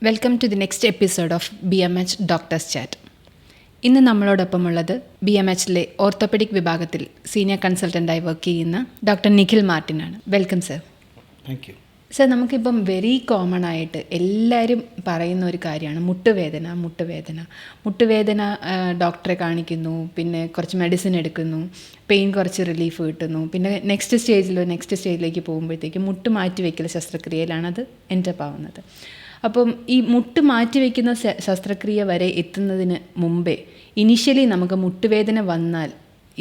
Welcome to the next episode of BMH doctors chat. ഇന്ന് നമ്മളോടൊപ്പമുള്ളത് BMHലെ ഓർത്തോപെഡിക് വിഭാഗത്തിൽ സീനിയർ കൺസൾട്ടൻ്റായി വർക്ക് ചെയ്യുന്ന ഡോക്ടർ നിഖിൽ മാർട്ടിനാണ്. Welcome sir. Thank you. Sir, നമുക്കിപ്പം വെരി കോമൺ ആയിട്ട് എല്ലാവരും പറയുന്ന ഒരു കാര്യമാണ് മുട്ടുവേദന. ഡോക്ടറെ കാണിക്കുന്നു, പിന്നെ കുറച്ച് മെഡിസിൻ എടുക്കുന്നു, പെയിൻ കുറച്ച് റിലീഫ് കിട്ടുന്നു, പിന്നെ നെക്സ്റ്റ് സ്റ്റേജിലേക്ക് പോകുമ്പോഴത്തേക്കും മുട്ട് മാറ്റി വയ്ക്കൽ ശസ്ത്രക്രിയയിലാണ് അത് എൻഡപ്പ് ആവുന്നത്. അപ്പം ഈ മുട്ട് മാറ്റിവെക്കുന്ന ശസ്ത്രക്രിയ വരെ എത്തുന്നതിന് മുമ്പേ ഇനിഷ്യലി നമുക്ക് മുട്ടുവേദന വന്നാൽ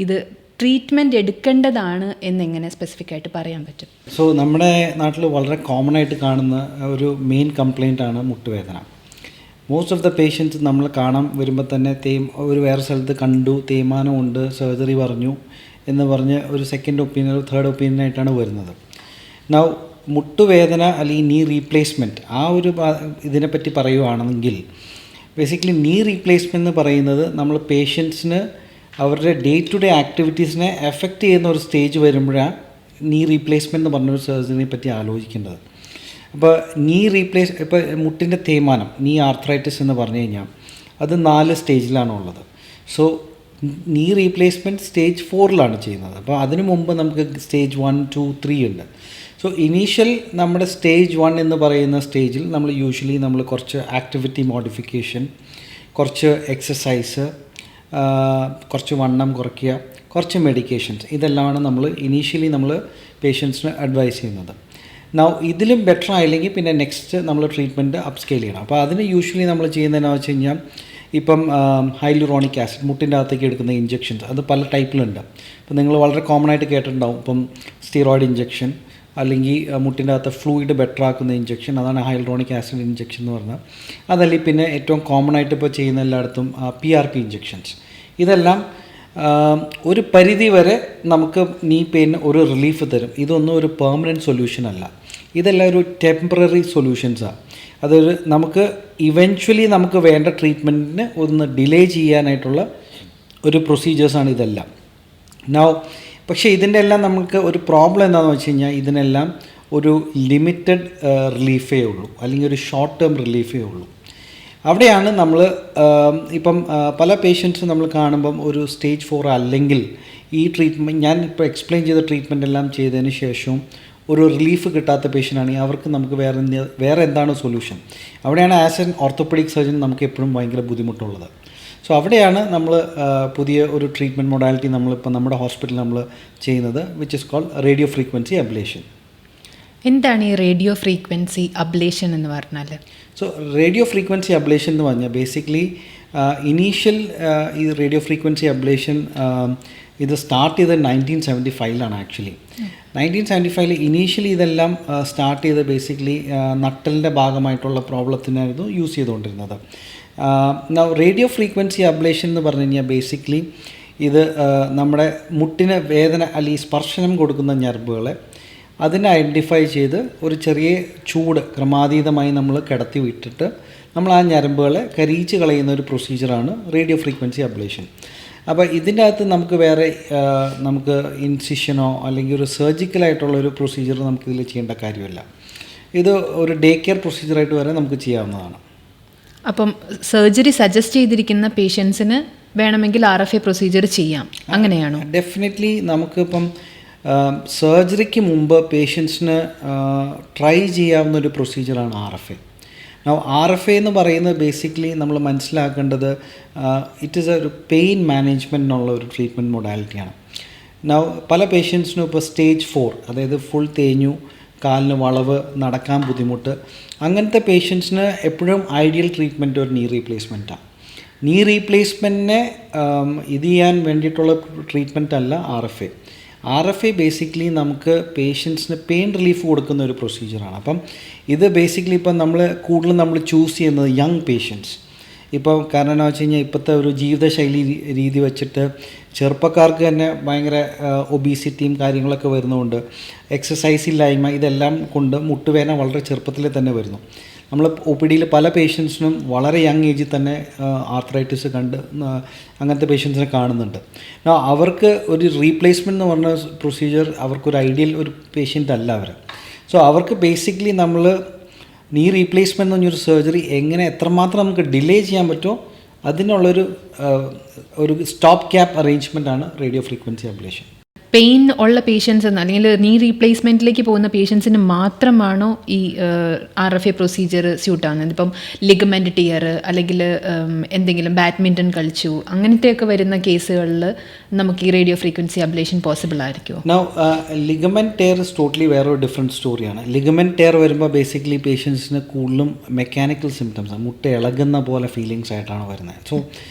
ഇത് ട്രീറ്റ്മെൻറ്റ് എടുക്കേണ്ടതാണ് എന്നെങ്ങനെ സ്പെസിഫിക് ആയിട്ട് പറയാൻ പറ്റും? സോ നമ്മുടെ നാട്ടിൽ വളരെ കോമൺ ആയിട്ട് കാണുന്ന ഒരു മെയിൻ കംപ്ലയിൻ്റ് ആണ് മുട്ടുവേദന. മോസ്റ്റ് ഓഫ് ദ പേഷ്യൻസ് നമ്മൾ കാണാൻ വരുമ്പോൾ തന്നെ ഒരു വേറെ സ്ഥലത്ത് കണ്ടു, തേയ്മാനമുണ്ട്, സർജറി പറഞ്ഞു എന്ന് പറഞ്ഞ് ഒരു സെക്കൻഡ് ഒപ്പീനിയൻ തേർഡ് ഒപ്പീനിയനായിട്ടാണ് വരുന്നത്. നൗ മുട്ടുവേദന അല്ലെങ്കിൽ നീ റീപ്ലേസ്മെൻറ്റ് ആ ഒരു ഇതിനെപ്പറ്റി പറയുകയാണെങ്കിൽ ബേസിക്കലി നീ റീപ്ലേസ്മെൻറ്റ് എന്ന് പറയുന്നത് നമ്മൾ പേഷ്യൻസിന് അവരുടെ ഡേ ടു ഡേ ആക്ടിവിറ്റീസിനെ എഫക്റ്റ് ചെയ്യുന്ന ഒരു സ്റ്റേജ് വരുമ്പോഴാണ് നീ റീപ്ലേസ്മെൻറ്റ് എന്ന് പറഞ്ഞൊരു സർജറിനെ പറ്റി ആലോചിക്കേണ്ടത്. അപ്പോൾ ഇപ്പോൾ മുട്ടിൻ്റെ തേയ്മാനം, നീ ആർത്രൈറ്റിസ് എന്ന് പറഞ്ഞു കഴിഞ്ഞാൽ അത് 4 സ്റ്റേജിലാണുള്ളത്. സോ നീ റീപ്ലേസ്മെൻറ്റ് സ്റ്റേജ് 4ലാണ് ചെയ്യുന്നത്. അപ്പോൾ അതിനു മുമ്പ് നമുക്ക് സ്റ്റേജ് 1, 2, 3 ഉണ്ട്. സോ ഇനീഷ്യൽ നമ്മുടെ സ്റ്റേജ് 1 എന്ന് പറയുന്ന സ്റ്റേജിൽ നമ്മൾ കുറച്ച് ആക്ടിവിറ്റി മോഡിഫിക്കേഷൻ, കുറച്ച് എക്സസൈസ്, കുറച്ച് വണ്ണം കുറയ്ക്കുക, കുറച്ച് മെഡിക്കേഷൻസ്, ഇതെല്ലാമാണ് നമ്മൾ ഇനീഷ്യലി പേഷ്യൻസിന് അഡ്വൈസ് ചെയ്യുന്നത്. ഇതിലും ബെറ്റർ ആയില്ലെങ്കിൽ പിന്നെ നെക്സ്റ്റ് നമ്മൾ ട്രീറ്റ്മെൻറ്റ് അപ്സ്കെയിൽ ചെയ്യണം. അപ്പോൾ അതിന് യൂഷ്വലി നമ്മൾ ചെയ്യുന്നതെന്ന് വെച്ച് കഴിഞ്ഞാൽ ഇപ്പം ഹൈലൂറോണിക് ആസിഡ് മുട്ടിൻ്റെ അകത്തേക്ക് എടുക്കുന്ന ഇഞ്ചെക്ഷൻസ് അത് പല ടൈപ്പിലുണ്ട്. അപ്പോൾ നിങ്ങൾ വളരെ കോമൺ ആയിട്ട് കേട്ടിട്ടുണ്ടാവും. ഇപ്പം സ്റ്റിറോയിഡ് ഇഞ്ചെക്ഷൻ, അല്ലെങ്കിൽ മുട്ടിൻ്റെ അകത്ത് ഫ്ലൂയിഡ് ബെറ്റർ ആക്കുന്ന ഇഞ്ചെക്ഷൻ, അതാണ് ഹൈലൂറോണിക് ആസിഡ് ഇഞ്ചെക്ഷൻ എന്ന് പറഞ്ഞാൽ. അതല്ലെങ്കിൽ പിന്നെ ഏറ്റവും കോമൺ ആയിട്ട് ഇപ്പോൾ ചെയ്യുന്ന എല്ലായിടത്തും PRP ഇഞ്ചെക്ഷൻസ്. ഇതെല്ലാം ഒരു പരിധി വരെ നമുക്ക് നീ പെയിൻ ഒരു റിലീഫ് തരും. ഇതൊന്നും ഒരു പെർമനൻറ്റ് സൊല്യൂഷൻ അല്ല. ഇതെല്ലാം ഒരു ടെമ്പററി സൊല്യൂഷൻസാണ്. അതൊരു നമുക്ക് ഇവൻച്വലി നമുക്ക് വേണ്ട ട്രീറ്റ്മെൻറ്റിന് ഒന്ന് ഡിലേ ചെയ്യാനായിട്ടുള്ള ഒരു പ്രൊസീജിയേഴ്സാണ് ഇതെല്ലാം. പക്ഷേ ഇതിൻ്റെ എല്ലാം നമുക്ക് ഒരു പ്രോബ്ലം എന്താണെന്ന് വെച്ച് കഴിഞ്ഞാൽ ഇതിനെല്ലാം ഒരു ലിമിറ്റഡ് റിലീഫേ ഉള്ളൂ, അല്ലെങ്കിൽ ഒരു ഷോർട്ട് ടേം റിലീഫേ ഉള്ളൂ. അവിടെയാണ് നമ്മൾ ഇപ്പം പല പേഷ്യൻസും നമ്മൾ കാണുമ്പം ഒരു സ്റ്റേജ് 4 അല്ലെങ്കിൽ ഈ ട്രീറ്റ്മെൻറ്റ് ഞാൻ ഇപ്പോൾ എക്സ്പ്ലെയിൻ ചെയ്ത ട്രീറ്റ്മെൻറ്റ് എല്ലാം ചെയ്തതിന് ശേഷവും ഒരു റിലീഫ് കിട്ടാത്ത പേഷ്യൻ്റാണെങ്കിൽ അവർക്ക് നമുക്ക് വേറെ എന്താണ് സൊല്യൂഷൻ? അവിടെയാണ് ആസ് എൻ ഓർത്തോപെഡിക് സർജൻ നമുക്ക് എപ്പോഴും ഭയങ്കര ബുദ്ധിമുട്ടുള്ളത്. സോ അവിടെയാണ് നമ്മൾ പുതിയ ഒരു ട്രീറ്റ്മെൻറ്റ് മൊഡാലിറ്റി നമ്മളിപ്പോൾ നമ്മുടെ ഹോസ്പിറ്റലിൽ നമ്മൾ ചെയ്യുന്നത്, which is called radio frequency ablation. എന്താണ് ഈ റേഡിയോ ഫ്രീക്വൻസി അബ്ലേഷൻ എന്ന് പറഞ്ഞാൽ? സോ റേഡിയോ ഫ്രീക്വൻസി അബ്ലേഷൻ എന്ന് പറഞ്ഞാൽ ബേസിക്കലി ഇനീഷ്യൽ ഈ റേഡിയോ ഫ്രീക്വൻസി അബ്ലേഷൻ ഇത് സ്റ്റാർട്ട് ചെയ്തത് 1975ലാണ്. ആക്ച്വലി 1975 ഇനീഷ്യലി ഇതെല്ലാം സ്റ്റാർട്ട് ചെയ്ത് ബേസിക്കലി നട്ടലിൻ്റെ ഭാഗമായിട്ടുള്ള പ്രോബ്ലത്തിനായിരുന്നു യൂസ് ചെയ്തുകൊണ്ടിരുന്നത്. റേഡിയോ ഫ്രീക്വൻസി അബ്ലേഷൻ എന്ന് പറഞ്ഞു കഴിഞ്ഞാൽ ബേസിക്കലി ഇത് നമ്മുടെ മുട്ടിന് വേദന അല്ലെങ്കിൽ സ്പർശനം കൊടുക്കുന്ന ഞരമ്പുകളെ അതിനെ ഐഡൻറ്റിഫൈ ചെയ്ത് ഒരു ചെറിയ ചൂട് ക്രമാതീതമായി നമ്മൾ കിടത്തി വിട്ടിട്ട് നമ്മൾ ആ ഞരമ്പുകളെ കരിയിച്ച് കളയുന്ന ഒരു പ്രൊസീജിയറാണ് റേഡിയോ ഫ്രീക്വൻസി അബ്ലേഷൻ. അപ്പോൾ ഇതിൻ്റെ അകത്ത് നമുക്ക് ഇൻസിഷനോ അല്ലെങ്കിൽ ഒരു സർജിക്കലായിട്ടുള്ളൊരു പ്രൊസീജിയർ നമുക്കിതിൽ ചെയ്യേണ്ട കാര്യമില്ല. ഇത് ഒരു ഡേ കെയർ പ്രൊസീജിയറായിട്ട് വരെ നമുക്ക് ചെയ്യാവുന്നതാണ്. അപ്പം സർജറി സജസ്റ്റ് ചെയ്തിരിക്കുന്ന പേഷ്യൻസിന് വേണമെങ്കിൽ RFA പ്രൊസീജിയർ ചെയ്യാം, അങ്ങനെയാണോ? ഡെഫിനറ്റ്ലി നമുക്കിപ്പം സർജറിക്ക് മുമ്പ് പേഷ്യൻസിന് ട്രൈ ചെയ്യാവുന്ന ഒരു പ്രൊസീജിയറാണ് RFA. RFA എന്ന് പറയുന്നത് ബേസിക്കലി നമ്മൾ മനസ്സിലാക്കേണ്ടത് ഇറ്റ് ഈസ് ഒരു പെയിൻ മാനേജ്മെൻറ്റിനുള്ള ഒരു ട്രീറ്റ്മെൻറ്റ് മൊഡാലിറ്റിയാണ്. പല പേഷ്യൻസിനും ഇപ്പോൾ സ്റ്റേജ് 4, അതായത് ഫുൾ തേഞ്ഞു, കാലിന് വളവ്, നടക്കാൻ ബുദ്ധിമുട്ട്, അങ്ങനത്തെ പേഷ്യൻസിന് എപ്പോഴും ഐഡിയൽ ട്രീറ്റ്മെൻറ്റ് ഒരു നീ റീപ്ലേസ്മെൻറ്റാണ്. നീ റീപ്ലേസ്മെൻറ്റിനെ ഇത് ചെയ്യാൻ വേണ്ടിയിട്ടുള്ള ട്രീറ്റ്മെൻറ്റ് അല്ല RFA ബേസിക്കലി നമുക്ക് പേഷ്യൻസിന് പെയിൻ റിലീഫ് കൊടുക്കുന്ന ഒരു പ്രൊസീജിയറാണ്. അപ്പം ഇത് ബേസിക്കലി ഇപ്പം കൂടുതലും നമ്മൾ ചൂസ് ചെയ്യുന്നത് യങ് പേഷ്യൻസ്. ഇപ്പോൾ കാരണം എന്താ വെച്ച് കഴിഞ്ഞാൽ ഇപ്പോഴത്തെ ഒരു ജീവിതശൈലി രീതി വെച്ചിട്ട് ചെറുപ്പക്കാർക്ക് തന്നെ ഭയങ്കര ഒബീസിറ്റിയും കാര്യങ്ങളൊക്കെ വരുന്നതുകൊണ്ട്, എക്സസൈസ് ഇല്ലായ്മ, ഇതെല്ലാം കൊണ്ട് മുട്ടുവേദന വളരെ ചെറുപ്പത്തിൽ തന്നെ വരുന്നു. നമ്മൾ OPDയിൽ പല പേഷ്യൻസിനും വളരെ യങ് ഏജിൽ തന്നെ ആർത്രൈറ്റിസ് അങ്ങനത്തെ പേഷ്യൻസിനെ കാണുന്നുണ്ട്. അവർക്ക് ഒരു റീപ്ലേസ്മെൻറ്റ് എന്ന് പറഞ്ഞ പ്രൊസീജിയർ അവർക്കൊരു ഐഡിയൽ ഒരു പേഷ്യൻ്റ് അല്ല അവർ. സോ അവർക്ക് ബേസിക്കലി നമ്മൾ നീ റീപ്ലേസ്മെൻറ്റ് എന്ന് പറഞ്ഞൊരു സർജറി എങ്ങനെ എത്രമാത്രം നമുക്ക് ഡിലേ ചെയ്യാൻ പറ്റുമോ അതിനുള്ളൊരു ഒരു സ്റ്റോപ്പ് ക്യാപ്പ് അറേഞ്ച്മെൻറ്റാണ് റേഡിയോ ഫ്രീക്വൻസി അബ്ലേഷൻ. പെയിൻ ഉള്ള പേഷ്യൻസ് എന്ന് അല്ലെങ്കിൽ നീ റീപ്ലേസ്മെൻറ്റിലേക്ക് പോകുന്ന പേഷ്യൻസിന് മാത്രമാണോ ഈ RFA പ്രൊസീജിയർ സ്യൂട്ട് ആവുന്നത്? ഇപ്പം ലിഗമെൻറ്റ് ടിയർ അല്ലെങ്കിൽ എന്തെങ്കിലും ബാഡ്മിൻ്റൺ കളിച്ചു അങ്ങനത്തെയൊക്കെ വരുന്ന കേസുകളിൽ നമുക്ക് ഈ റേഡിയോ ഫ്രീക്വൻസി അബ്ലേഷൻ പോസിബിൾ ആയിരിക്കുമോ? Now ligament tear is totally വേറൊരു ഡിഫറെൻറ്റ് സ്റ്റോറിയാണ്. ലിഗമെൻറ്റ് ടെയർ വരുമ്പോൾ ബേസിക്കലി പേഷ്യൻസിന് കൂടുതലും മെക്കാനിക്കൽ സിംറ്റംസ്, മുട്ട ഇളകുന്ന പോലെ ഫീലിങ്സ് ആയിട്ടാണ് വരുന്നത്. സോ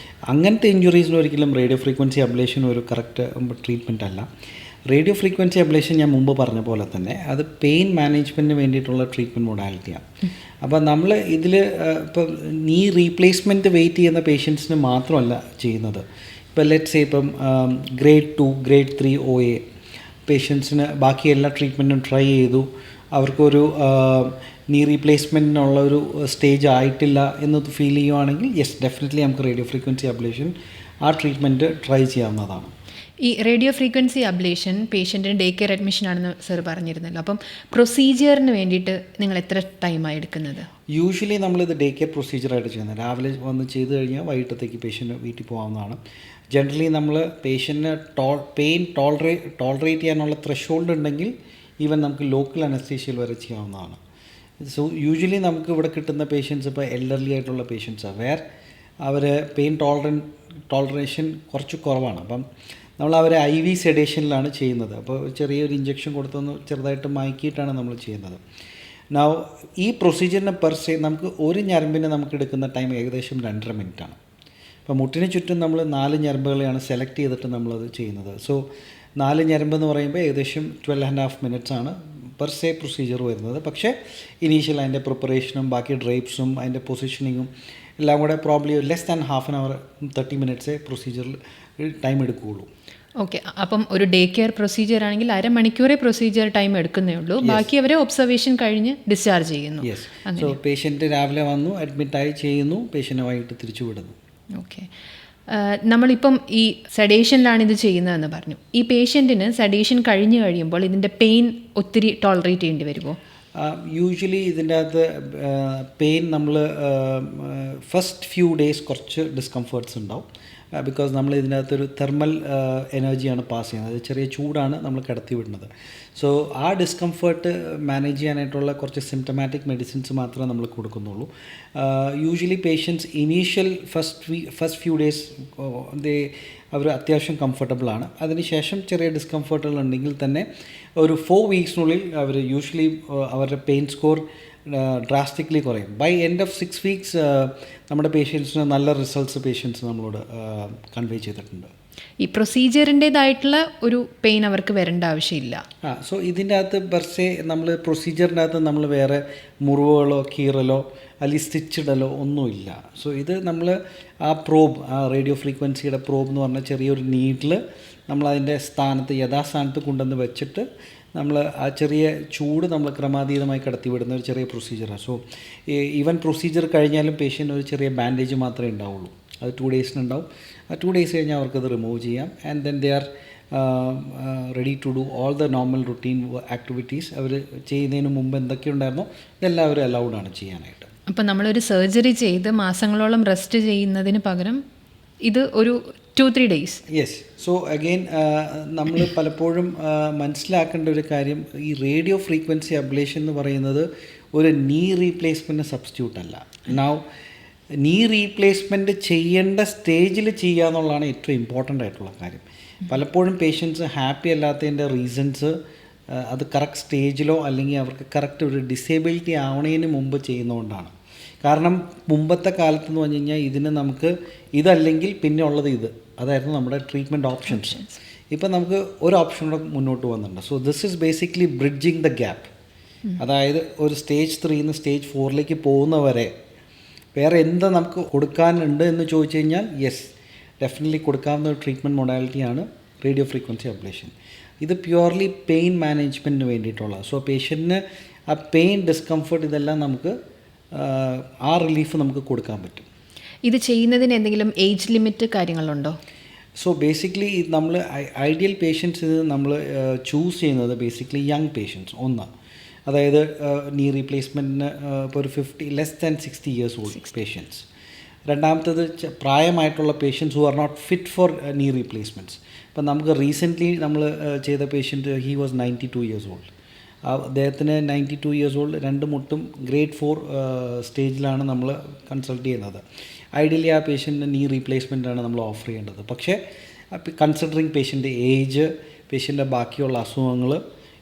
അങ്ങനത്തെ ഇഞ്ചുറീസിന് ഒരിക്കലും റേഡിയോ ഫ്രീക്വൻസി അബ്ലേഷൻ ഒരു കറക്റ്റ് ട്രീറ്റ്മെൻറ്റ് അല്ല. റേഡിയോ ഫ്രീക്വൻസി അബ്ലേഷൻ ഞാൻ മുമ്പ് പറഞ്ഞ പോലെ തന്നെ അത് പെയിൻ മാനേജ്മെൻറ്റിന് വേണ്ടിയിട്ടുള്ള ട്രീറ്റ്മെൻറ്റ് മൊഡാലിറ്റിയാണ്. അപ്പോൾ നമ്മൾ ഇതിൽ ഇപ്പോൾ നീ റീപ്ലേസ്മെൻറ്റ് വെയിറ്റ് ചെയ്യുന്ന പേഷ്യൻസിന് മാത്രമല്ല ചെയ്യുന്നത്. ഇപ്പോൾ ലെറ്റ്സ് സേ ഇപ്പം ഗ്രേഡ് 2 ഗ്രേഡ് 3 OA പേഷ്യൻസിന് ബാക്കി എല്ലാ ട്രീറ്റ്മെൻറ്റും ട്രൈ ചെയ്തു, അവർക്കൊരു നീ റീപ്ലേസ്മെൻറ്റിനുള്ള ഒരു സ്റ്റേജ് ആയിട്ടില്ല എന്ന് ഫീൽ ചെയ്യുവാണെങ്കിൽ യെസ് ഡെഫിനറ്റ്ലി നമുക്ക് റേഡിയോ ഫ്രീക്വൻസി അബ്ലേഷൻ ആ ട്രീറ്റ്മെൻറ്റ് ട്രൈ ചെയ്യാവുന്നതാണ്. ഈ റേഡിയോ ഫ്രീക്വൻസി അബ്ലേഷൻ പേഷ്യൻറ്റിന് ഡേ കെയർ അഡ്മിഷൻ ആണെന്ന് സർ പറഞ്ഞിരുന്നല്ലോ. അപ്പം പ്രൊസീജിയറിന് വേണ്ടിയിട്ട് നിങ്ങൾ എത്ര ടൈമായി എടുക്കുന്നത്? യൂഷ്വലി നമ്മളിത് ഡേ കെയർ പ്രൊസീജിയറായിട്ട് ചെയ്യുന്നത്. രാവിലെ വന്ന് ചെയ്ത് കഴിഞ്ഞാൽ വൈകിട്ടത്തേക്ക് പേഷ്യൻറ്റ് വീട്ടിൽ പോകാവുന്നതാണ്. ജനറലി നമ്മൾ പേഷ്യൻറ്റിന് പെയിൻ ടോളറേറ്റ് ചെയ്യാനുള്ള ത്രഷോൾഡ് ഉണ്ടെങ്കിൽ ഈവൻ നമുക്ക് ലോക്കൽ അനസ്തീഷ്യയിൽ വരെ ചെയ്യാവുന്നതാണ്. സോ യൂഷ്വലി നമുക്ക് ഇവിടെ കിട്ടുന്ന പേഷ്യൻസ് ഇപ്പോൾ എൽഡർലി ആയിട്ടുള്ള പേഷ്യൻസാണ്, വേർ അവർ പെയിൻ ടോളറേഷൻ കുറച്ച് കുറവാണ്. അപ്പം നമ്മൾ അവരെ IV സെഡേഷനിലാണ് ചെയ്യുന്നത്. അപ്പോൾ ചെറിയൊരു ഇഞ്ചക്ഷൻ കൊടുത്തൊന്ന് ചെറുതായിട്ട് മയക്കിയിട്ടാണ് നമ്മൾ ചെയ്യുന്നത്. നൗ ഈ പ്രൊസീജിയറിന് പെർ സേ നമുക്ക് ഒരു ഞരമ്പിന് നമുക്ക് എടുക്കുന്ന ടൈം ഏകദേശം 2.5 മിനിറ്റാണ്. അപ്പോൾ മുട്ടിന് ചുറ്റും നമ്മൾ 4 ഞരമ്പുകളെയാണ് സെലക്ട് ചെയ്തിട്ട് നമ്മളത് ചെയ്യുന്നത്. സോ 4 ഞരമ്പെന്ന് പറയുമ്പോൾ ഏകദേശം 12.5 മിനിറ്റ്സ് ആണ് പെർ സേ പ്രൊസീജിയർ വരുന്നത്. പക്ഷേ ഇനീഷ്യൽ അതിൻ്റെ പ്രിപ്പറേഷനും ബാക്കി ഡ്രൈപ്സും അതിൻ്റെ പൊസിഷനിങ്ങും എല്ലാം കൂടെ probably less than half an hour 30 മിനിറ്റ്സേ പ്രൊസീജിയറിൽ ടൈം എടുക്കുകയുള്ളൂ. ഓക്കെ, അപ്പം ഒരു ഡേ കെയർ പ്രൊസീജിയർ ആണെങ്കിൽ അരമണിക്കൂറേ പ്രൊസീജിയർ ടൈം എടുക്കുന്നേ ഉള്ളൂ, ബാക്കി അവരെ ഒബ്സർവേഷൻ കഴിഞ്ഞ് ഡിസ്ചാർജ് ചെയ്യുന്നു. യെസ്, സോ പേഷ്യൻറ്റ് രാവിലെ വന്നു അഡ്മിറ്റായി ചെയ്യുന്നു, പേഷ്യൻറ്റിനെ വൈകിട്ട് തിരിച്ചു വിടുന്നു. ഓക്കെ, നമ്മളിപ്പം ഈ സെഡേഷനിലാണ് ഇത് ചെയ്യുന്നതെന്ന് പറഞ്ഞു. ഈ പേഷ്യൻറ്റിന് സെഡേഷൻ കഴിഞ്ഞ് കഴിയുമ്പോൾ ഇതിൻ്റെ പെയിൻ ഒത്തിരി ടോളറേറ്റ് ചെയ്യേണ്ടി വരുമോ? യൂഷ്വലി ഇതിൻ്റെ അകത്ത് പെയിൻ നമ്മൾ ഫസ്റ്റ് ഫ്യൂ ഡേയ്സ് കുറച്ച് ഡിസ്കംഫേർട്ട്സ് ഉണ്ടാവും. ബിക്കോസ് നമ്മൾ ഇതിനകത്തൊരു തെർമൽ എനർജിയാണ് പാസ് ചെയ്യുന്നത്, ചെറിയ ചൂടാണ് നമ്മൾ കിടത്തി വിടുന്നത്. സോ ആ ഡിസ്കംഫേർട്ട് മാനേജ് ചെയ്യാനായിട്ടുള്ള കുറച്ച് സിംറ്റമാറ്റിക് മെഡിസിൻസ് മാത്രമേ നമ്മൾ കൊടുക്കുന്നുള്ളൂ. Usually patients initial first few days അവർ അത്യാവശ്യം കംഫർട്ടബിളാണ്. അതിനുശേഷം ചെറിയ ഡിസ്കംഫർട്ടുകൾ ഉണ്ടെങ്കിൽ തന്നെ ഒരു 4 വീക്സിനുള്ളിൽ അവർ യൂഷ്വലി അവരുടെ പെയിൻ സ്കോർ ഡ്രാസ്റ്റിക്കലി കുറയും. ബൈ എൻഡ് ഓഫ് 6 വീക്സ് നമ്മുടെ പേഷ്യൻസിന് നല്ല റിസൾട്ട്സ് പേഷ്യൻസ് നമ്മളോട് കൺവേ ചെയ്തിട്ടുണ്ട്. ഈ പ്രൊസീജിയറിൻ്റേതായിട്ടുള്ള ഒരു പെയിൻ അവർക്ക് വരേണ്ട ആവശ്യമില്ല. സോ ഇതിൻ്റെ അകത്ത് പെർസേ നമ്മൾ പ്രൊസീജിയറിൻ്റെ അകത്ത് നമ്മൾ വേറെ മുറിവുകളോ കീറലോ അല്ലെങ്കിൽ സ്റ്റിച്ചിടലോ ഒന്നുമില്ല. സോ ഇത് നമ്മൾ ആ പ്രോബ്, ആ റേഡിയോ ഫ്രീക്വൻസിയുടെ പ്രോബ് എന്ന് പറഞ്ഞാൽ ചെറിയൊരു നീഡിൽ നമ്മളതിൻ്റെ സ്ഥാനത്ത് യഥാസ്ഥാനത്ത് കൊണ്ടുവന്ന് വെച്ചിട്ട് നമ്മൾ ആ ചെറിയ ചൂട് നമ്മൾ ക്രമാതീതമായി കടത്തിവിടുന്ന ഒരു ചെറിയ പ്രൊസീജിയറാണ്. സോ ഈവൻ പ്രൊസീജിയർ കഴിഞ്ഞാലും പേഷ്യൻ്റ് ഒരു ചെറിയ ബാൻഡേജ് മാത്രമേ ഉണ്ടാവുള്ളൂ. അത് 2 ഡേയ്സിനുണ്ടാവും. ആ 2 ഡേയ്സ് കഴിഞ്ഞാൽ അവർക്കത് റിമൂവ് ചെയ്യാം. And then they are ready to do all the normal routine activities. അവർ ചെയ്യുന്നതിന് മുമ്പ് എന്തൊക്കെയുണ്ടായിരുന്നോ ഇതെല്ലാം അവർ അലൗഡാണ് ചെയ്യാനായിട്ട്. അപ്പം നമ്മളൊരു സർജറി ചെയ്ത് മാസങ്ങളോളം റെസ്റ്റ് ചെയ്യുന്നതിന് പകരം ഇത് ഒരു 2-3 ഡേയ്സ്. യെസ്. സോ അഗെയിൻ നമ്മൾ പലപ്പോഴും മനസ്സിലാക്കേണ്ട ഒരു കാര്യം, ഈ റേഡിയോ ഫ്രീക്വൻസി അബ്ലേഷൻ എന്ന് പറയുന്നത് ഒരു നീ റീപ്ലേസ്മെൻറ്റ് സബ്സ്റ്റിറ്റ്യൂട്ട് അല്ല. നൗ നീ റീപ്ലേസ്മെൻറ്റ് ചെയ്യേണ്ട സ്റ്റേജിൽ ചെയ്യുക എന്നുള്ളതാണ് ഏറ്റവും ഇമ്പോർട്ടൻ്റ് ആയിട്ടുള്ള കാര്യം. പലപ്പോഴും പേഷ്യൻസ് ഹാപ്പി അല്ലാത്തതിൻ്റെ റീസൺസ് അത് കറക്റ്റ് സ്റ്റേജിലോ അല്ലെങ്കിൽ അവർക്ക് കറക്റ്റ് ഒരു ഡിസേബിലിറ്റി ആവണതിന് മുമ്പ് ചെയ്യുന്നതുകൊണ്ടാണ്. കാരണം മുമ്പത്തെ കാലത്ത് എന്ന് പറഞ്ഞു കഴിഞ്ഞാൽ ഇതിന് നമുക്ക് ഇതല്ലെങ്കിൽ പിന്നെ ഉള്ളത് ഇത്, അതായിരുന്നു നമ്മുടെ ട്രീറ്റ്മെൻറ്റ് ഓപ്ഷൻസ്. ഇപ്പം നമുക്ക് ഒരു ഓപ്ഷൻ കൂടെ മുന്നോട്ട് വന്നിട്ടുണ്ട്. So this is basically bridging the gap. അതായത് ഒരു സ്റ്റേജ് 3 സ്റ്റേജ് 4 പോകുന്നവരെ വേറെ എന്താ നമുക്ക് കൊടുക്കാനുണ്ട് എന്ന് ചോദിച്ചു കഴിഞ്ഞാൽ യെസ് ഡെഫിനറ്റ്ലി കൊടുക്കാവുന്ന ഒരു ട്രീറ്റ്മെൻറ്റ് മൊഡാലിറ്റിയാണ് റേഡിയോ ഫ്രീക്വൻസി അബ്ലേഷൻ. ഇത് പ്യുവർലി പെയിൻ മാനേജ്മെൻറ്റിന് വേണ്ടിയിട്ടുള്ള. സോ പേഷ്യൻറ്റിന് ആ പെയിൻ ഡിസ്കംഫർട്ട് ഇതെല്ലാം നമുക്ക് ആ റിലീഫ് നമുക്ക് കൊടുക്കാൻ പറ്റും. ഇത് ചെയ്യുന്നതിന് എന്തെങ്കിലും ഏജ് ലിമിറ്റ് കാര്യങ്ങളുണ്ടോ? സോ ബേസിക്കലി നമ്മൾ ഐഡിയൽ പേഷ്യൻസ് ഇത് നമ്മൾ ചൂസ് ചെയ്യുന്നത് ബേസിക്കലി യങ് പേഷ്യൻസ്. ഒന്ന് അതായത് നീ റീപ്ലേസ്മെൻറ്റിന് ഇപ്പോൾ ഒരു 60 years old പേഷ്യൻസ്. രണ്ടാമത്തത് പ്രായമായിട്ടുള്ള patients who are not fit for knee replacements. ഇപ്പം നമുക്ക് റീസെൻ്റ്ലി നമ്മൾ ചെയ്ത patient he was 92 years old. അദ്ദേഹത്തിന് 92 years old, 2 മുട്ടും ഗ്രേഡ് 4 സ്റ്റേജിലാണ് നമ്മൾ കൺസൾട്ട് ചെയ്യുന്നത്. ഐഡിയലി ആ പേഷ്യൻറ്റിന് നീ റീപ്ലേസ്മെൻ്റ് ആണ് നമ്മൾ ഓഫർ ചെയ്യേണ്ടത്. പക്ഷേ കൺസിഡറിങ് പേഷ്യൻ്റെ ഏജ്, പേഷ്യൻ്റെ ബാക്കിയുള്ള അസുഖങ്ങൾ,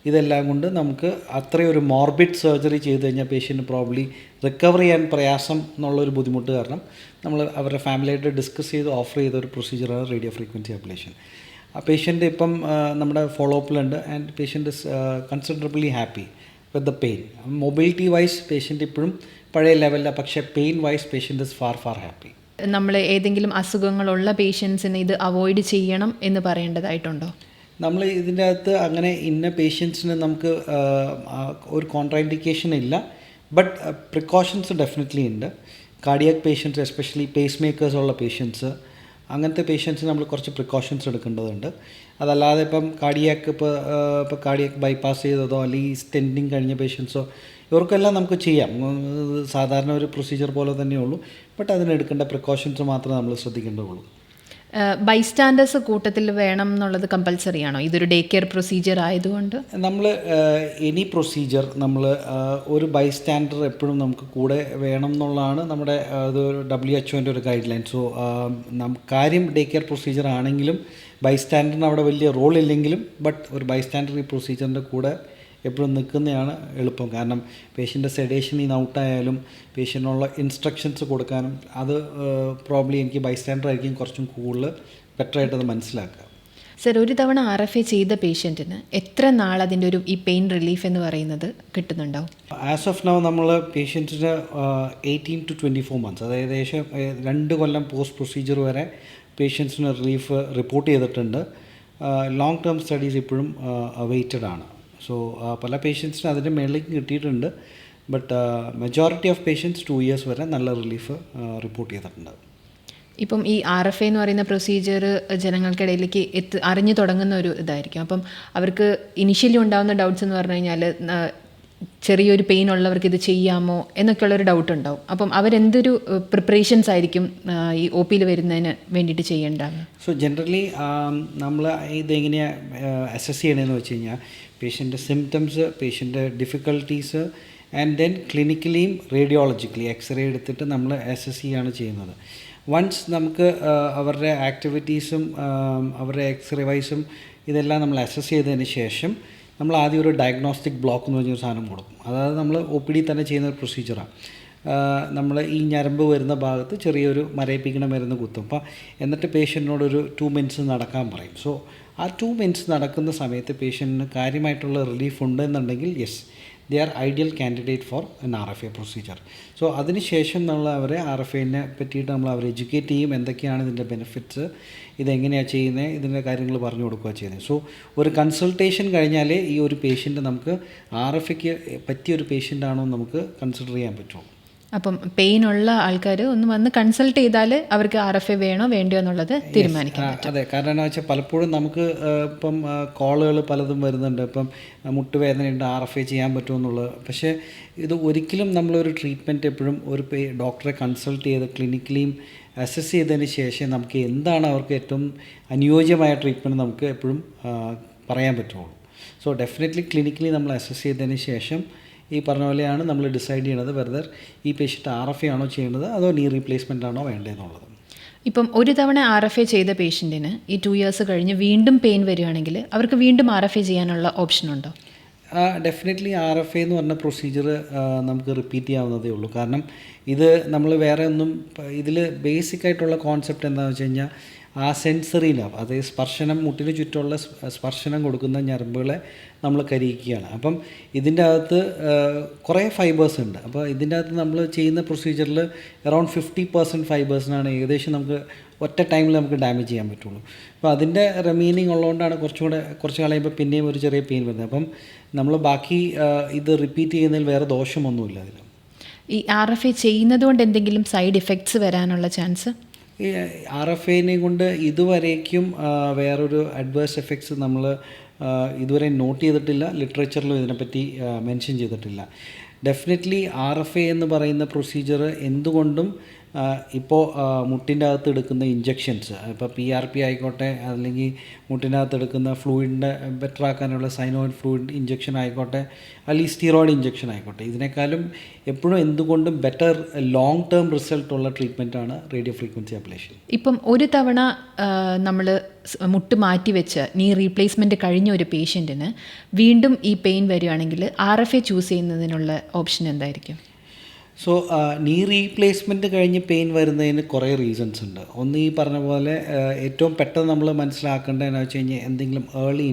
ഇതെല്ലാം കൊണ്ട് നമുക്ക് അത്രയും ഒരു മോർബിഡ് സർജറി ചെയ്ത് കഴിഞ്ഞാൽ പേഷ്യൻറ്റ് പ്രോബ്ലി റിക്കവർ ചെയ്യാൻ പ്രയാസം എന്നുള്ളൊരു ബുദ്ധിമുട്ട് കാരണം നമ്മൾ അവരുടെ ഫാമിലിയായിട്ട് ഡിസ്കസ് ചെയ്ത് ഓഫർ ചെയ്ത ഒരു പ്രൊസീജിയറാണ് റേഡിയോ ഫ്രീക്വൻസി അബ്ലേഷൻ. ആ പേഷ്യൻ്റ് ഇപ്പം നമ്മുടെ ഫോളോ അപ്പിലുണ്ട് and patient is considerably happy with the pain. Mobility wise patient ഇപ്പോഴും പഴയ ലെവലിലാണ്, പക്ഷേ pain wise patient is far happy. നമ്മൾ ഏതെങ്കിലും അസുഖങ്ങളുള്ള പേഷ്യൻസിന് ഇത് അവോയ്ഡ് ചെയ്യണം എന്ന് പറയേണ്ടതായിട്ടുണ്ടോ? നമ്മൾ ഇതിൻ്റെ അകത്ത് അങ്ങനെ ഇന്ന പേഷ്യൻസിന് നമുക്ക് ഒരു കോൺട്രാഇൻഡിക്കേഷൻ ഇല്ല, ബട്ട് പ്രിക്കോഷൻസ് ഡെഫിനറ്റ്ലി ഉണ്ട്. Cardiac patients, especially pacemakers ഉള്ള പേഷ്യൻസ്, അങ്ങനത്തെ പേഷ്യൻസിന് നമ്മൾ കുറച്ച് പ്രിക്കോഷൻസ് എടുക്കേണ്ടതുണ്ട്. അതല്ലാതെ ഇപ്പം ഇപ്പോൾ കാർഡിയാക് ബൈപ്പാസ് ചെയ്തതോ അല്ലെങ്കിൽ സ്റ്റെൻറ്റിങ് കഴിഞ്ഞ പേഷ്യൻസോ ഇവർക്കെല്ലാം നമുക്ക് ചെയ്യാം. സാധാരണ ഒരു പ്രൊസീജിയർ പോലെ തന്നെയുള്ളൂ, ബട്ട് അതിനെടുക്കേണ്ട പ്രിക്കോഷൻസ് മാത്രമേ നമ്മൾ ശ്രദ്ധിക്കേണ്ടതുള്ളൂ. ബൈസ്റ്റാൻഡേഴ്സ് കൂട്ടത്തിൽ വേണം എന്നുള്ളത് കമ്പൽസറി ആണോ ഇതൊരു ഡേ കെയർ പ്രൊസീജിയർ ആയതുകൊണ്ട്? നമ്മൾ എനി പ്രൊസീജിയർ നമ്മൾ ഒരു ബൈസ്റ്റാൻഡർ എപ്പോഴും നമുക്ക് കൂടെ വേണം എന്നുള്ളതാണ് നമ്മുടെ അത് WHO ഒരു ഗൈഡ് ലൈൻ. സോ കാര്യം ഡേ കെയർ പ്രൊസീജിയർ ആണെങ്കിലും ബൈസ്റ്റാൻഡറിന് അവിടെ വലിയ റോൾ ഇല്ലെങ്കിലും ബട്ട് ഒരു ബൈസ്റ്റാൻഡർ ഈ പ്രൊസീജിയറിൻ്റെ കൂടെ എപ്പോഴും നിൽക്കുന്നതാണ് എളുപ്പം. കാരണം പേഷ്യൻ്റെ സെഡേഷനിൽ നിന്ന് ഔട്ടായാലും പേഷ്യനുള്ള ഇൻസ്ട്രക്ഷൻസ് കൊടുക്കാനും അത് പ്രോബ്ലി എനിക്ക് ബൈസ്റ്റാൻഡർ ആയിരിക്കും കുറച്ചും കൂടുതൽ ബെറ്ററായിട്ടത് മനസ്സിലാക്കുക. സർ, ഒരു തവണ RFA ചെയ്ത പേഷ്യൻറ്റിന് എത്ര നാൾ അതിൻ്റെ ഈ പെയിൻ റിലീഫ് എന്ന് പറയുന്നത് കിട്ടുന്നുണ്ടാവും? ആസ് ഓഫ് നൗ നമ്മൾ പേഷ്യൻസിന് 18 to 24 months, അതായത് ഏകദേശം 2 കൊല്ലം പോസ്റ്റ് പ്രൊസീജിയർ വരെ പേഷ്യൻസിന് റിലീഫ് റിപ്പോർട്ട് ചെയ്തിട്ടുണ്ട്. ലോങ് ടേം സ്റ്റഡീസ് ഇപ്പോഴും അവൈറ്റഡ് ആണ്. സോ പല പേഷ്യൻസിനും അതിൻ്റെ മേളിലേക്ക് കിട്ടിയിട്ടുണ്ട്, but majority of patients 2 years വരെ നല്ല റിലീഫ് റിപ്പോർട്ട് ചെയ്തിട്ടുണ്ട്. ഇപ്പം ഈ RFA എന്ന് പറയുന്ന പ്രൊസീജിയർ ജനങ്ങൾക്കിടയിലേക്ക് അറിഞ്ഞു തുടങ്ങുന്ന ഒരു ഇതായിരിക്കും. അപ്പം അവർക്ക് ഇനിഷ്യലി ഉണ്ടാകുന്ന ഡൗട്ട്സ് എന്ന് പറഞ്ഞു കഴിഞ്ഞാൽ ചെറിയൊരു പെയിൻ ഉള്ളവർക്ക് ഇത് ചെയ്യാമോ എന്നൊക്കെയുള്ളൊരു ഡൗട്ട് ഉണ്ടാവും. അപ്പം അവരെന്തൊരു പ്രിപ്പറേഷൻസ് ആയിരിക്കും ഈ OP വരുന്നതിന് വേണ്ടിയിട്ട് ചെയ്യേണ്ടത്? സോ ജനറലി നമ്മൾ ഇതെങ്ങനെയാണ് അസസ് ചെയ്യണമെന്ന് വെച്ച് കഴിഞ്ഞാൽ പേഷ്യൻ്റെ സിംറ്റംസ്, പേഷ്യൻ്റെ ഡിഫിക്കൽട്ടീസ് ആൻഡ് ദെൻ ക്ലിനിക്കലിയും റേഡിയോളജിക്കലി എക്സ്റേ എടുത്തിട്ട് നമ്മൾ അസസ് ചെയ്യുകയാണ് ചെയ്യുന്നത്. വൺസ് നമുക്ക് അവരുടെ ആക്ടിവിറ്റീസും അവരുടെ എക്സ്റേ വൈസും ഇതെല്ലാം നമ്മൾ അസസ് ചെയ്തതിന് ശേഷം നമ്മൾ ആദ്യം ഒരു ഡയഗ്നോസ്റ്റിക് ബ്ലോക്ക് എന്ന് പറഞ്ഞൊരു സാധനം കൊടുക്കും. അതായത് നമ്മൾ OPD തന്നെ ചെയ്യുന്ന ഒരു പ്രൊസീജിയറാണ്. നമ്മൾ ഈ ഞരമ്പ് വരുന്ന ഭാഗത്ത് ചെറിയൊരു മരയിപ്പിക്കണ മരുന്ന് കുത്തും. അപ്പോൾ എന്നിട്ട് പേഷ്യൻറ്റിനോടൊരു 2 minutes നടക്കാൻ പറയും. സോ ആ 2 minutes നടക്കുന്ന സമയത്ത് പേഷ്യൻറ്റിന് കാര്യമായിട്ടുള്ള റിലീഫ് ഉണ്ടെന്നുണ്ടെങ്കിൽ yes, they are ideal candidate for N RFA procedure. So അതിനുശേഷം നമ്മൾ അവരെ RFAനെ പറ്റിയിട്ട് നമ്മൾ അവരെ എഡ്യൂക്കേറ്റ് ചെയ്യും. എന്തൊക്കെയാണ് ഇതിൻ്റെ ബെനിഫിറ്റ്സ്, ഇതെങ്ങനെയാണ് ചെയ്യുന്നത്, ഇതിൻ്റെ കാര്യങ്ങൾ പറഞ്ഞു കൊടുക്കുക ചെയ്യുന്നത്. സോ ഒരു കൺസൾട്ടേഷൻ കഴിഞ്ഞാലേ ഈ ഒരു പേഷ്യൻ്റ് നമുക്ക് RFAക്ക് പറ്റിയൊരു പേഷ്യൻ്റ് ആണോ നമുക്ക് കൺസിഡർ ചെയ്യാൻ പറ്റുള്ളൂ. അപ്പം പെയിൻ ഉള്ള ആൾക്കാർ ഒന്ന് വന്ന് കൺസൾട്ട് ചെയ്താൽ അവർക്ക് RFA വേണോ വേണ്ടയോ എന്നുള്ളത് തീരുമാനിക്കാം. അതെ, കാരണം എന്താ വെച്ചാൽ പലപ്പോഴും നമുക്ക് ഇപ്പം കോളുകൾ പലതും വരുന്നുണ്ട്. ഇപ്പം മുട്ടുവേദനയുണ്ട്, RFA ചെയ്യാൻ പറ്റുമെന്നുള്ളത്. പക്ഷേ ഇത് ഒരിക്കലും നമ്മളൊരു ട്രീറ്റ്മെൻറ്റ് എപ്പോഴും ഒരു ഡോക്ടറെ കൺസൾട്ട് ചെയ്ത് ക്ലിനിക്കലിയും അസസ് ചെയ്തതിന് ശേഷം നമുക്ക് എന്താണ് അവർക്ക് ഏറ്റവും അനുയോജ്യമായ ട്രീറ്റ്മെൻറ്റ് നമുക്ക് എപ്പോഴും പറയാൻ പറ്റുള്ളൂ. സോ ഡെഫിനറ്റ്ലി ക്ലിനിക്കലി നമ്മൾ അസസ് ചെയ്തതിന് ശേഷം ഈ പറഞ്ഞ പോലെയാണ് നമ്മൾ ഡിസൈഡ് ചെയ്യണത് വെറുതെ ഈ പേഷ്യൻ്റ് RFA ആണോ ചെയ്യേണ്ടത് അതോ നീ റീപ്ലേസ്മെൻ്റ് ആണോ വേണ്ടതെന്നുള്ളത്. ഇപ്പം ഒരു തവണ RFA ചെയ്ത പേഷ്യൻറ്റിന് ഈ 2 years കഴിഞ്ഞ് വീണ്ടും പെയിൻ വരികയാണെങ്കിൽ അവർക്ക് വീണ്ടും RFA ചെയ്യാനുള്ള ഓപ്ഷൻ ഉണ്ടോ? ഡെഫിനറ്റ്ലി RFA എന്ന് പറഞ്ഞ പ്രൊസീജിയർ നമുക്ക് റിപ്പീറ്റ് ചെയ്യാവുന്നതേ ഉള്ളൂ. കാരണം ഇത് നമ്മൾ വേറെ ഒന്നും ഇതിൽ ബേസിക്കായിട്ടുള്ള കോൺസെപ്റ്റ് എന്താണെന്ന് വെച്ച് കഴിഞ്ഞാൽ ആ സെൻസറി നർവ്, അതായത് സ്പർശനം, മുട്ടിന് ചുറ്റുമുള്ള സ്പർശനം കൊടുക്കുന്ന ഞരമ്പുകളെ നമ്മൾ കരിയിക്കുകയാണ്. അപ്പം ഇതിൻ്റെ അകത്ത് കുറേ ഫൈബേഴ്സ് ഉണ്ട്. അപ്പോൾ ഇതിൻ്റെ അകത്ത് നമ്മൾ ചെയ്യുന്ന പ്രൊസീജിയറിൽ അറൗണ്ട് 50% ഫൈബേഴ്സിനാണ് ഏകദേശം നമുക്ക് ഒറ്റ ടൈമിൽ നമുക്ക് ഡാമേജ് ചെയ്യാൻ പറ്റുള്ളൂ. അപ്പോൾ അതിൻ്റെ റിമൈനിങ് ഉള്ളതുകൊണ്ടാണ് കുറച്ച് കളയുമ്പോൾ പിന്നെയും ഒരു ചെറിയ പെയിൻ വരുന്നത്. അപ്പം നമ്മൾ ബാക്കി ഇത് റിപ്പീറ്റ് ചെയ്യുന്നതിൽ വേറെ ദോഷമൊന്നുമില്ല അതിൽ. ഈ RFA ചെയ്യുന്നത് കൊണ്ട് എന്തെങ്കിലും സൈഡ് ഇഫക്ട്സ് വരാനുള്ള ചാൻസ്? ഈ RFAനെ കൊണ്ട് ഇതുവരേക്കും വേറൊരു അഡ്വേഴ്സ് എഫക്ട്സ് നമ്മൾ ഇതുവരെ നോട്ട് ചെയ്തിട്ടില്ല, ലിറ്ററേച്ചറിലും ഇതിനെപ്പറ്റി മെൻഷൻ ചെയ്തിട്ടില്ല. ഡെഫിനറ്റ്ലി RFA എന്ന് പറയുന്ന പ്രൊസീജിയർ എന്തുകൊണ്ടും ഇപ്പോൾ മുട്ടിൻ്റെ അകത്ത് എടുക്കുന്ന ഇഞ്ചെക്ഷൻസ്, ഇപ്പോൾ PRP ആയിക്കോട്ടെ, അല്ലെങ്കിൽ മുട്ടിൻ്റെ അകത്ത് എടുക്കുന്ന ഫ്ലൂയിഡിൻ്റെ ബെറ്റർ ആക്കാനുള്ള സൈനോയിഡ് ഫ്ലൂയിഡ് ഇഞ്ചെക്ഷൻ ആയിക്കോട്ടെ, അല്ലെങ്കിൽ സ്റ്റീറോയിഡ് ഇഞ്ചെക്ഷൻ ആയിക്കോട്ടെ, ഇതിനേക്കാളും എപ്പോഴും എന്തുകൊണ്ടും ബെറ്റർ ലോങ് ടേം റിസൾട്ടുള്ള ട്രീറ്റ്മെൻറ്റാണ് റേഡിയോ ഫ്രീക്വൻസി അബ്ലേഷൻ. ഇപ്പം ഒരു തവണ നമ്മൾ മുട്ട് മാറ്റി വെച്ച് നീ റീപ്ലേസ്മെൻറ്റ് കഴിഞ്ഞ ഒരു പേഷ്യൻറ്റിന് വീണ്ടും ഈ പെയിൻ വരികയാണെങ്കിൽ RFA ചൂസ് ചെയ്യുന്നതിനുള്ള ഓപ്ഷൻ എന്തായിരിക്കും? സോ നീ റീപ്ലേസ്മെൻറ്റ് കഴിഞ്ഞ് പെയിൻ വരുന്നതിന് കുറേ റീസൺസ് ഉണ്ട്. ഒന്ന് ഈ പറഞ്ഞ പോലെ ഏറ്റവും പെട്ടെന്ന് നമ്മൾ മനസ്സിലാക്കേണ്ടതെന്ന് വെച്ച് കഴിഞ്ഞാൽ എന്തെങ്കിലും ഏർലി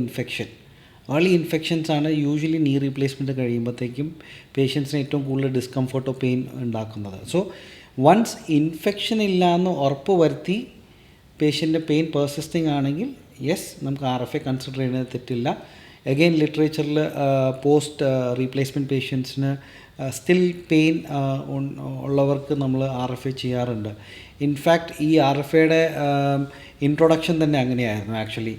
ഇൻഫെക്ഷൻസ് ആണ് യൂഷ്വലി നീ റീപ്ലേസ്മെൻറ്റ് കഴിയുമ്പോഴത്തേക്കും പേഷ്യൻസിന് ഏറ്റവും കൂടുതൽ ഡിസ്കംഫർട്ടോ പെയിൻ ഉണ്ടാക്കുന്നത്. സോ വൺസ് ഇൻഫെക്ഷൻ ഇല്ലയെന്ന് ഉറപ്പ് വരുത്തി പേഷ്യൻ്റെ പെയിൻ പെർസിസ്റ്റിംഗ് ആണെങ്കിൽ യെസ്, നമുക്ക് RFA കൺസിഡർ ചെയ്യുന്നത് തെറ്റില്ല. അഗെയിൻ ലിറ്ററേച്ചറിൽ പോസ്റ്റ് റീപ്ലേസ്മെൻറ്റ് പേഷ്യൻസിന് സ്റ്റിൽ പെയിൻ ഉള്ളവർക്ക് നമ്മൾ RFA ചെയ്യാറുണ്ട്. ഇൻഫാക്റ്റ് ഈ RFAയുടെ ഇൻട്രൊഡക്ഷൻ തന്നെ അങ്ങനെയായിരുന്നു ആക്ച്വലി.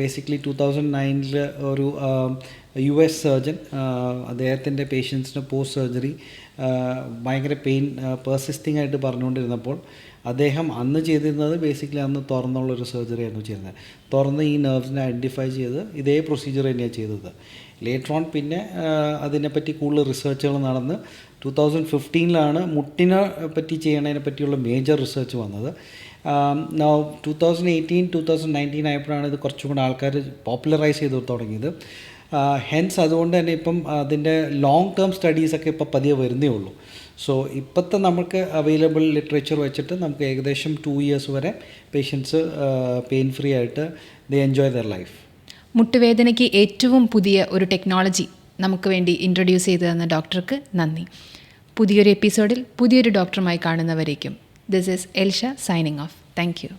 ബേസിക്കലി 2009 ഒരു US സർജൻ അദ്ദേഹത്തിൻ്റെ പേഷ്യൻസിന് പോസ്റ്റ് സർജറി ഭയങ്കര പെയിൻ പെർസിസ്റ്റിംഗ് ആയിട്ട് പറഞ്ഞുകൊണ്ടിരുന്നപ്പോൾ അദ്ദേഹം അന്ന് ചെയ്തിരുന്നത് ബേസിക്കലി അന്ന് തുറന്നുള്ളൊരു സർജറി ആയിരുന്നു ചെയ്യുന്നത്. തുറന്ന് ഈ നെർവ്സിനെ ഐഡൻറ്റിഫൈ ചെയ്ത് ഇതേ പ്രൊസീജിയർ തന്നെയാണ് ചെയ്തത്. ലേറ്റർ ഓൺ പിന്നെ അതിനെപ്പറ്റി കൂടുതൽ റിസർച്ചുകൾ നടന്ന് 2015 മുട്ടിനെ പറ്റി ചെയ്യണതിനെ പറ്റിയുള്ള മേജർ റിസർച്ച് വന്നത്. 2018-2019 ആയപ്പോഴാണ് ഇത് കുറച്ചും കൂടെ ആൾക്കാർ പോപ്പുലറൈസ് ചെയ്ത് തുടങ്ങിയത്. ഹെൻസ് അതുകൊണ്ട് തന്നെ ഇപ്പം അതിൻ്റെ ലോങ് ടേം സ്റ്റഡീസൊക്കെ ഇപ്പോൾ പതിയെ വരുന്നേ ഉള്ളൂ. സോ ഇപ്പോഴത്തെ നമുക്ക് അവൈലബിൾ ലിറ്ററേച്ചർ വെച്ചിട്ട് നമുക്ക് ഏകദേശം 2 years വരെ പേഷ്യൻസ് പെയിൻ ഫ്രീ ആയിട്ട് ദേ എൻജോയ് ദെയർ ലൈഫ്. മുട്ടുവേദനയ്ക്ക് ഏറ്റവും പുതിയ ഒരു ടെക്നോളജി നമുക്ക് വേണ്ടി ഇൻട്രൊഡ്യൂസ് ചെയ്തു തന്ന ഡോക്ടർക്ക് നന്ദി. പുതിയൊരു എപ്പിസോഡിൽ പുതിയൊരു ഡോക്ടറുമായി കാണുന്നവരേക്കും this is Elsha signing off. Thank U.